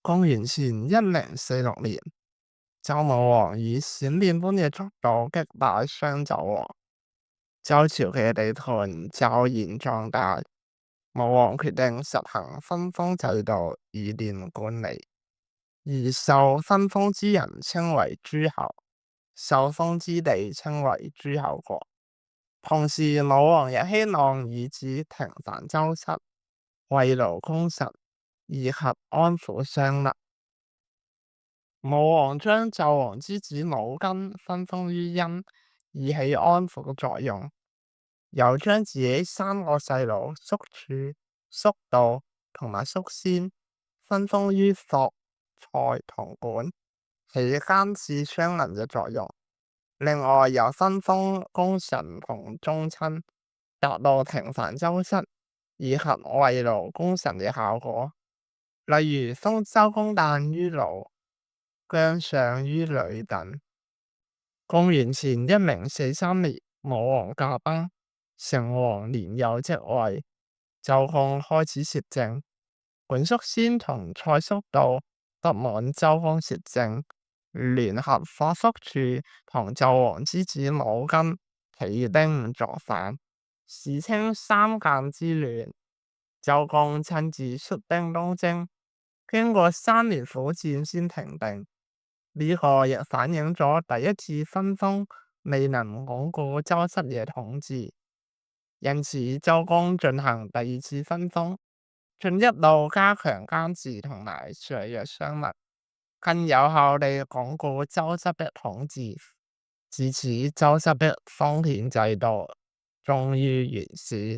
公元前1046年，周武王以閃電般嘅速度擊敗商紂王，周朝嘅地盤驟然壯大。武王決定實行分封制度以便管理，而受分封之人稱為諸侯，受封之地稱為諸侯國。同時，武王亦希望兒子平凡周室，慰勞功臣，以及安撫商略。武王將紂王之子魯根分封於殷，以起安撫作用，又將自己三個細佬叔處、叔杜同埋叔鮮分封於霍、蔡同管，起監視商人嘅作用。另外又分封功臣同宗親，達到平凡周室以及慰勞功臣嘅效果。例如封周公旦於魯、姜尚於呂等。公元前1043年，武王駕崩，成王年幼即位，周公開始攝政。管叔鮮同蔡叔杜不滿周公攝政，聯合霍叔處同紂王之子魯根起兵造反，史稱三監之亂。周公親自率兵東征，經過3年苦戰先平定。呢個亦反映咗第一次分封未能鞏固周室嘅統治，因此周公進行第二次分封，進一步加強監視同埋削弱商力，更有效地鞏固周室的統治。自此，周室的封建制度終於完結。